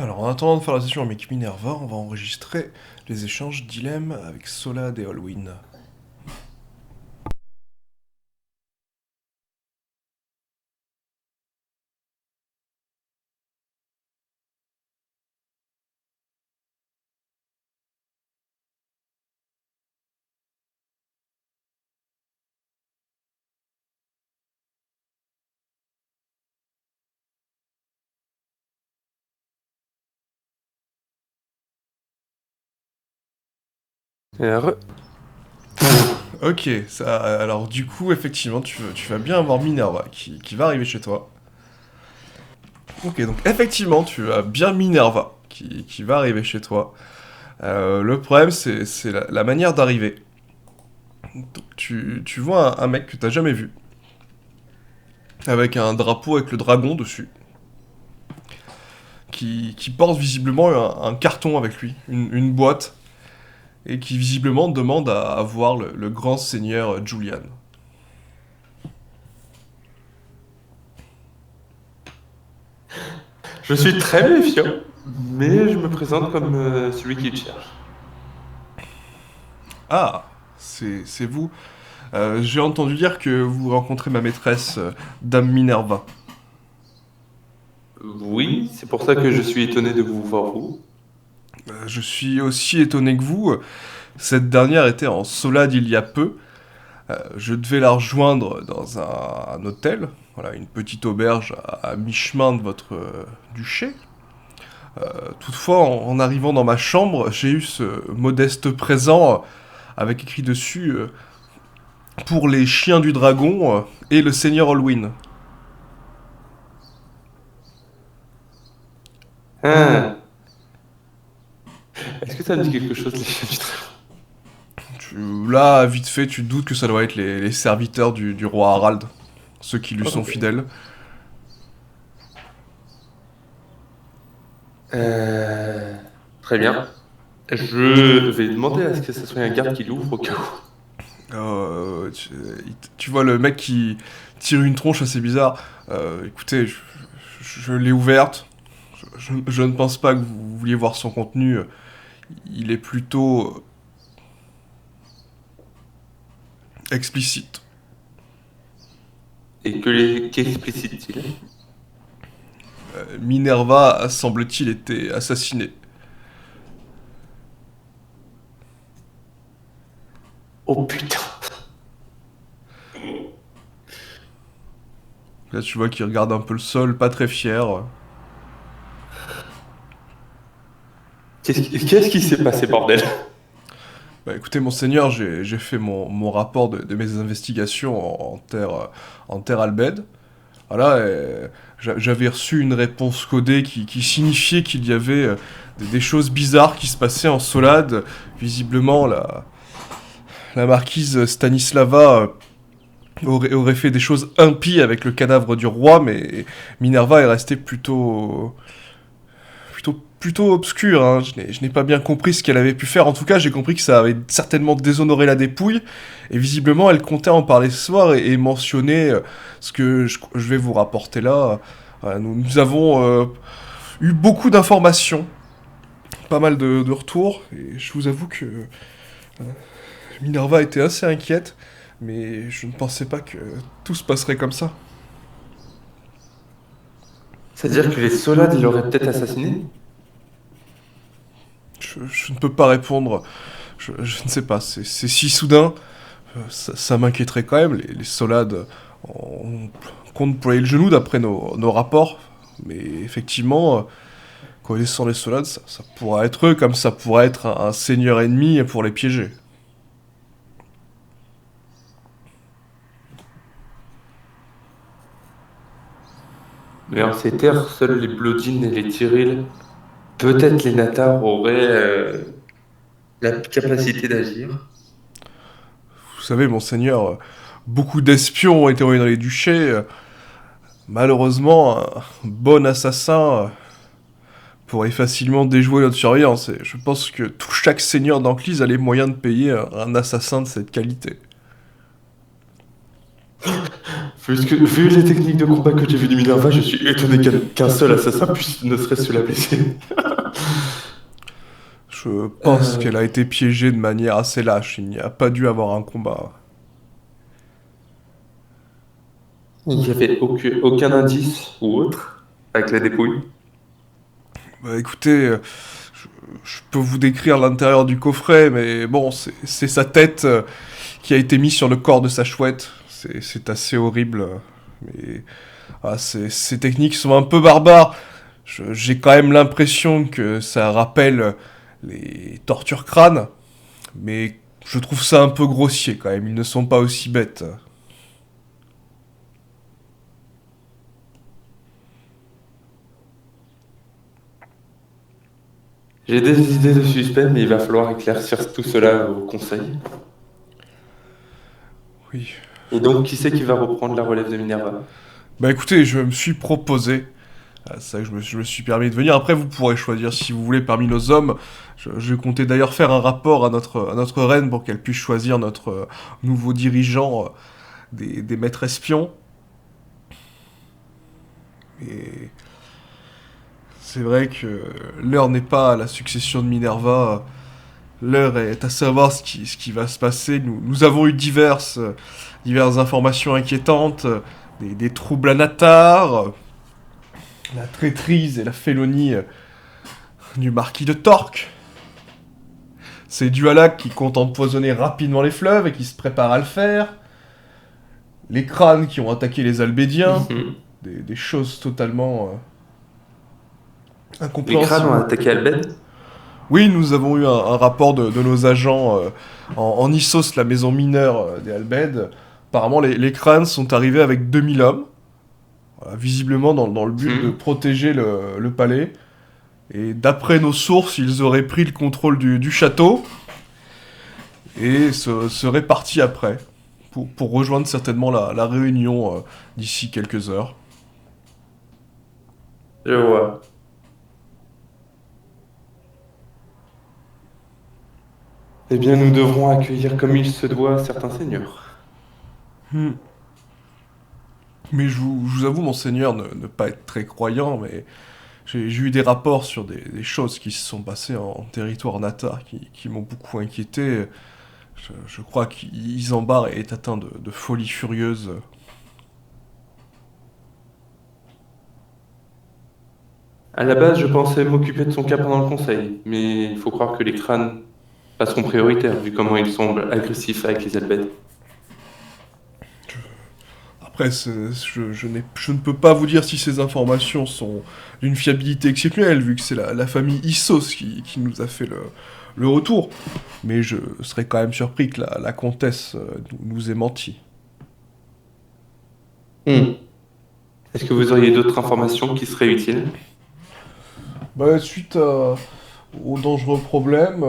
Alors, en attendant de faire la session avec Minerva, on va enregistrer les échanges d'Ilem avec Solad et Olwyn. Re- Ok, alors du coup, effectivement, tu vas bien avoir Minerva qui va arriver chez toi. Ok, donc effectivement, tu as bien Minerva qui va arriver chez toi. Le problème, c'est la manière d'arriver. Donc, tu vois un mec que t'as jamais vu, avec un drapeau avec le dragon dessus, qui porte visiblement un carton avec lui, une boîte, et qui visiblement demande à voir le grand seigneur Julian. Je suis très méfiant, mais je me présente comme celui qui le cherche. Ah, c'est vous. J'ai entendu dire que vous rencontrez ma maîtresse, Dame Minerva. Oui, c'est pour ça que je suis étonné de vous voir vous. Je suis aussi étonné que vous. Cette dernière était en Solade il y a peu. Je devais la rejoindre dans un hôtel, voilà, une petite auberge à mi-chemin de votre duché. Toutefois, en arrivant dans ma chambre, j'ai eu ce modeste présent avec écrit dessus pour les chiens du dragon et le seigneur Olwyn. Ah, est-ce que ça me dit quelque chose, les chiens du train? Là, vite fait, tu te doutes que ça doit être les serviteurs du roi Harald, ceux qui lui sont Ok. fidèles. Euh, Très bien. Je vais demander à ce que ce soit un garde qui l'ouvre au cas où. Tu vois le mec qui tire une tronche assez bizarre. Écoutez, je l'ai ouverte. Je ne pense pas que vous vouliez voir son contenu. Il est plutôt explicite. Et qu'explicite-t-il? Minerva a, semble-t-il, été assassinée. Oh putain. Là, tu vois qu'il regarde un peu le sol, pas très fier. Qu'est-ce qui s'est passé, bordel? Bah, écoutez, monseigneur, j'ai fait mon rapport de mes investigations en terre Albed. Voilà, j'avais reçu une réponse codée qui signifiait qu'il y avait des choses bizarres qui se passaient en Solade. Visiblement, la marquise Stanislava aurait fait des choses impies avec le cadavre du roi, mais Minerva est restée plutôt obscure. Hein. Je n'ai pas bien compris ce qu'elle avait pu faire. En tout cas, j'ai compris que ça avait certainement déshonoré la dépouille. Et visiblement, elle comptait en parler ce soir et mentionner ce que je vais vous rapporter là. Nous avons eu beaucoup d'informations, pas mal de retours. Et je vous avoue que Minerva était assez inquiète. Mais je ne pensais pas que tout se passerait comme ça. C'est-à-dire que les Solades, il aurait peut-être assassiné? Je ne peux pas répondre. Je ne sais pas. C'est si soudain. Ça m'inquiéterait quand même. Les Solades, on compte ployer le genou d'après nos rapports. Mais effectivement, connaissant les Solades, ça pourra être eux, comme ça pourrait être un seigneur ennemi pour les piéger. Mais en ces terres, seuls les Blodgin et les Tyrell, peut-être les Natars, auraient la capacité d'agir. Vous savez, monseigneur, beaucoup d'espions ont été envoyés dans les duchés. Malheureusement, un bon assassin pourrait facilement déjouer notre surveillance. Et je pense que chaque seigneur d'Anclise a les moyens de payer un assassin de cette qualité. Vu les techniques de combat que j'ai vues de Minerva, je suis étonné qu'un seul assassin puisse ne serait-ce se la blesser. Je pense Euh, qu'elle a été piégée de manière assez lâche. Il n'y a pas dû avoir un combat. il n'y avait aucun indice ou autre avec la dépouille. Bah, écoutez, je, je peux vous décrire l'intérieur du coffret, mais bon, c'est sa tête qui a été mise sur le corps de sa chouette. C'est assez horrible. Mais ces techniques sont un peu barbares. J'ai quand même l'impression que ça rappelle les tortures crânes, mais je trouve ça un peu grossier quand même. Ils ne sont pas aussi bêtes. J'ai des idées de suspect, mais il va falloir éclaircir tout cela au conseil. Oui. Et donc, qui c'est qui va reprendre la relève de Minerva? Bah écoutez, je me suis proposé. C'est ça que je me suis permis de venir. Après, vous pourrez choisir si vous voulez parmi nos hommes. Je comptais d'ailleurs faire un rapport à notre reine pour qu'elle puisse choisir notre nouveau dirigeant des maîtres espions. Et c'est vrai que l'heure n'est pas à la succession de Minerva. L'heure est à savoir ce qui va se passer. Nous avons eu diverses informations inquiétantes, des troubles à Natar, la traîtrise et la félonie du marquis de Torque. C'est Dualac qui compte empoisonner rapidement les fleuves et qui se prépare à le faire. Les crânes qui ont attaqué les Albédiens. Mhm. Des choses totalement Les crânes ont incompréhensibles. attaqué Albed? Oui, nous avons eu un rapport de nos agents en Issos, la maison mineure des Albed. Apparemment, les crânes sont arrivés avec 2000 hommes, voilà, visiblement dans le but de Mhm. protéger le palais. Et d'après nos sources, ils auraient pris le contrôle du château et seraient partis après, pour rejoindre certainement la réunion d'ici quelques heures. Je vois. Eh bien, nous devrons accueillir comme il se doit certains seigneurs. Hmm. Mais je vous avoue, monseigneur, ne pas être très croyant, mais j'ai eu des rapports sur des choses qui se sont passées en territoire natar qui m'ont beaucoup inquiété. Je crois qu'Isambard est atteint de folie furieuse. À la base, je pensais m'occuper de son cas pendant le conseil, mais il faut croire que les crânes passeront prioritaires vu comment ils semblent agressifs avec les Albed. Après, je ne peux pas vous dire si ces informations sont d'une fiabilité exceptionnelle, vu que c'est la famille Issos qui nous a fait le retour. Mais je serais quand même surpris que la comtesse nous ait menti. Hmm. Est-ce que vous auriez d'autres informations qui seraient utiles? Bah, suite aux dangereux problèmes,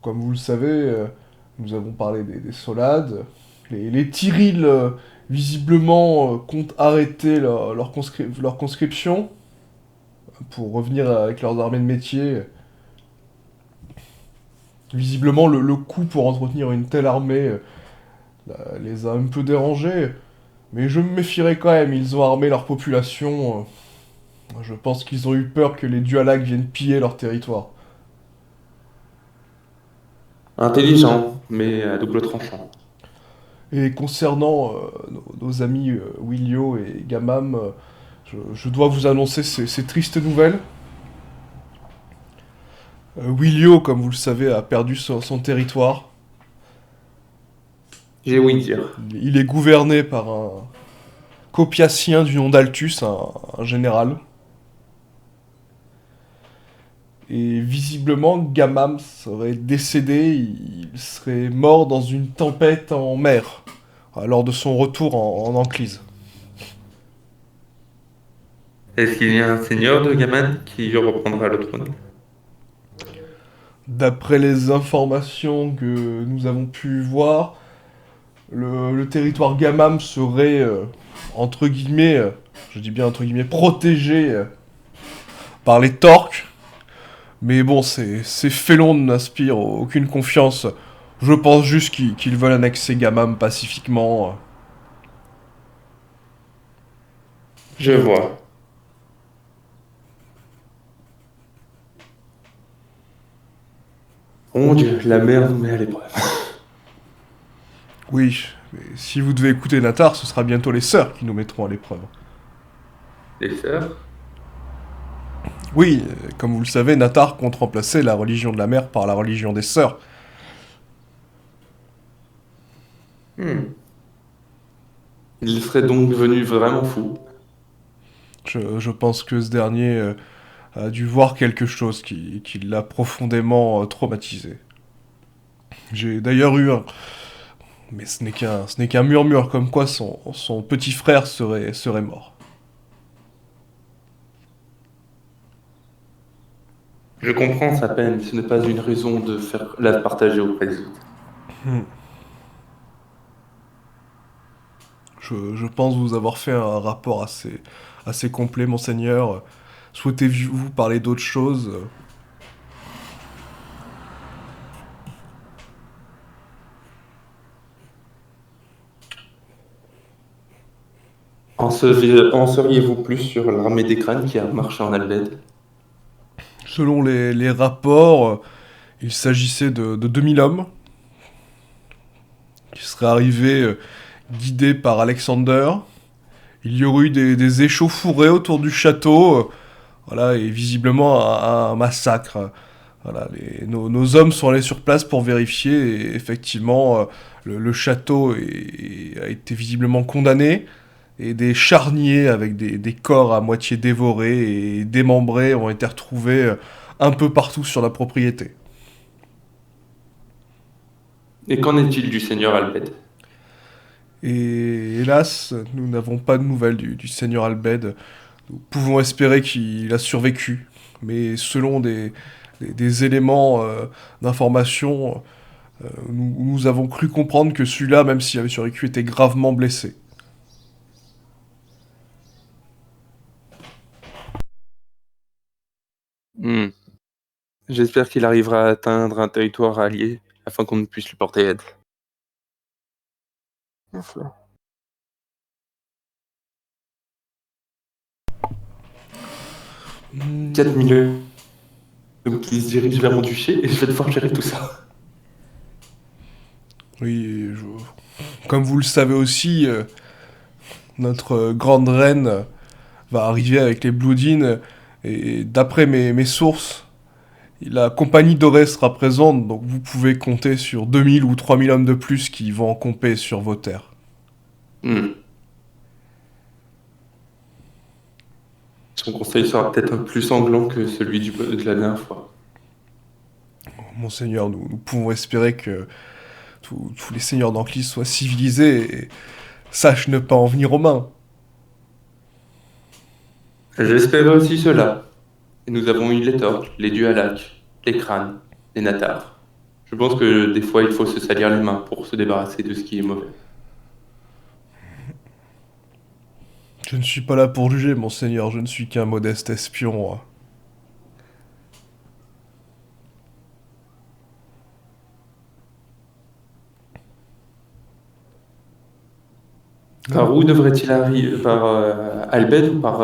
comme vous le savez, nous avons parlé des Solades. Les Tyrils, visiblement, comptent arrêter leur conscription pour revenir avec leurs armées de métier. Visiblement, le coût pour entretenir une telle armée les a un peu dérangés. Mais je me méfierais quand même, ils ont armé leur population. Je pense qu'ils ont eu peur que les Dualacs viennent piller leur territoire. Intelligent, mais à double tranchant. Et concernant nos amis Willio et Gamam, je dois vous annoncer ces tristes nouvelles. Willio, comme vous le savez, a perdu son territoire. J'ai ouï dire. Il est gouverné par un copiacien du nom d'Altus, un général. Et visiblement, Gamam serait décédé, il serait mort dans une tempête en mer, lors de son retour en Anklise. Est-ce qu'il y a un seigneur de Gaman qui reprendra le trône? D'après les informations que nous avons pu voir, le territoire Gamam serait, entre guillemets, je dis bien entre guillemets, protégé par les Torques. Mais bon, ces félons ne n'inspirent aucune confiance. Je pense juste qu'ils veulent annexer Gamam pacifiquement. Je vois. Mon Dieu, la mer nous met à l'épreuve. Oui, mais si vous devez écouter Natar, ce sera bientôt les sœurs qui nous mettront à l'épreuve. Les sœurs? Oui, comme vous le savez, Natar compte remplacer la religion de la mer par la religion des sœurs. Hmm. Il serait donc devenu vraiment fou. Je pense que ce dernier a dû voir quelque chose qui l'a profondément traumatisé. J'ai d'ailleurs eu un... Mais ce n'est qu'un murmure comme quoi son petit frère serait mort. Je comprends sa peine, ce n'est pas une raison de faire la partager auprès des autres. Hmm. Je pense vous avoir fait un rapport assez complet, monseigneur. Souhaitez-vous parler d'autre chose? En seriez-vous plus sur l'armée des crânes qui a marché en Albed? Selon les rapports, il s'agissait de 2000 hommes qui seraient arrivés guidés par Alexander. Il y aurait eu des échauffourées autour du château, voilà, et visiblement un massacre. Voilà, nos hommes sont allés sur place pour vérifier, et effectivement, le château a été visiblement condamné, et des charniers avec des corps à moitié dévorés et démembrés ont été retrouvés un peu partout sur la propriété. Et qu'en est-il du seigneur Albed? Et hélas, nous n'avons pas de nouvelles du seigneur Albed. Nous pouvons espérer qu'il a survécu, mais selon des éléments d'information, nous avons cru comprendre que celui-là, même s'il avait survécu, était gravement blessé. Hmm. J'espère qu'il arrivera à atteindre un territoire allié afin qu'on ne puisse lui porter aide. Enfin. 4000 hommes qui se dirigent vers mon duché et je vais devoir gérer tout ça. Oui, comme vous le savez aussi, notre grande reine va arriver avec les Bloodines, et d'après mes sources, la compagnie dorée sera présente, donc vous pouvez compter sur 2000 ou 3000 hommes de plus qui vont camper sur vos terres. Hmm. Son conseil sera peut-être un plus sanglant que celui de la dernière fois. Monseigneur, nous pouvons espérer que tous les seigneurs d'Anclis soient civilisés et sachent ne pas en venir aux mains. J'espérais aussi cela. Et nous avons eu les torques, les dualacs, les crânes, les natars. Je pense que des fois il faut se salir les mains pour se débarrasser de ce qui est mauvais. Je ne suis pas là pour juger, monseigneur, je ne suis qu'un modeste espion. Par où devrait-il arriver? Par Albed ou par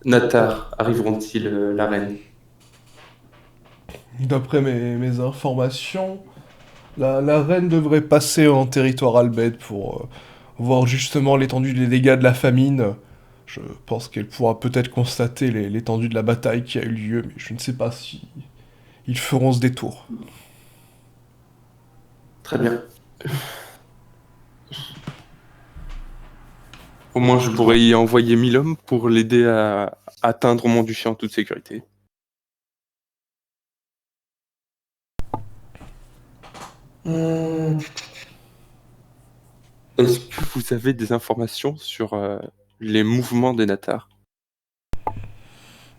Natar arriveront-ils, la reine? D'après mes informations, la reine devrait passer en territoire albed pour voir justement l'étendue des dégâts de la famine. Je pense qu'elle pourra peut-être constater l'étendue de la bataille qui a eu lieu, mais je ne sais pas si ils feront ce détour. Très bien. Au moins je pourrais y envoyer 1000 hommes pour l'aider à atteindre mon duché en toute sécurité. Hmm. Est-ce que vous avez des informations sur les mouvements des Natars?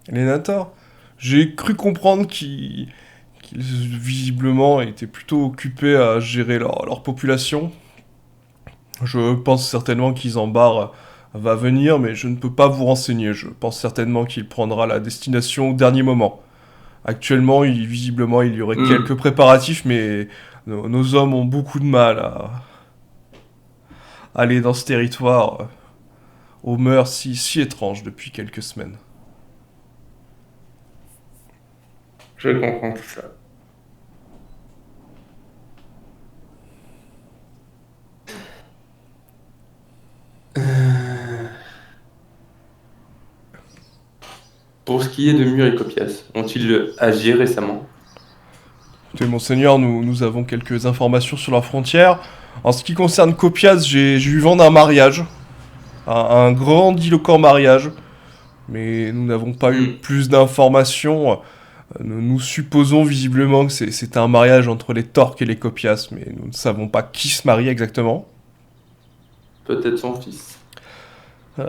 Les Nators, j'ai cru comprendre qu'ils visiblement étaient plutôt occupés à gérer leur population. Je pense certainement qu'Isambard va venir, mais je ne peux pas vous renseigner. Je pense certainement qu'il prendra la destination au dernier moment. Actuellement, visiblement, il y aurait quelques Hmm. préparatifs, mais nos hommes ont beaucoup de mal à aller dans ce territoire. aux mœurs si étranges depuis quelques semaines. Je comprends tout ça. Pour ce qui est de Mur et Copias, ont-ils agi récemment? Écoutez, monseigneur, nous avons quelques informations sur la frontière. En ce qui concerne Copias, j'ai eu vent d'un mariage, un grandiloquent mariage, mais nous n'avons pas eu Hmm. plus d'informations. Nous supposons visiblement que c'est un mariage entre les Torques et les Copias, mais nous ne savons pas qui se marie exactement. Peut-être son fils.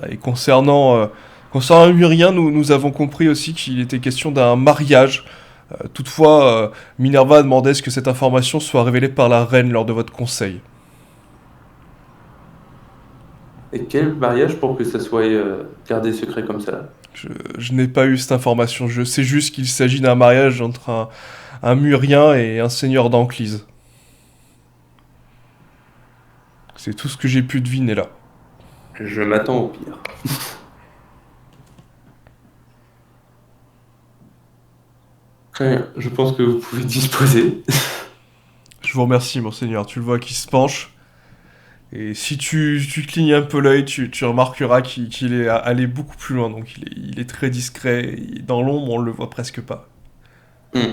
Et concernant Urien, nous avons compris aussi qu'il était question d'un mariage. Toutefois, Minerva a demandé à ce que cette information soit révélée par la reine lors de votre conseil. Et quel mariage pour que ça soit gardé secret comme ça? Je n'ai pas eu cette information, je sais juste qu'il s'agit d'un mariage entre un Murien et un seigneur d'Anclise. C'est tout ce que j'ai pu deviner là. Je m'attends au pire. Très bien, je pense que vous pouvez disposer. Je vous remercie, monseigneur. Tu le vois qui se penche. Et si tu clignes un peu l'œil, tu remarqueras qu'il est allé beaucoup plus loin. Donc il est très discret. Dans l'ombre, on le voit presque pas. Hmm.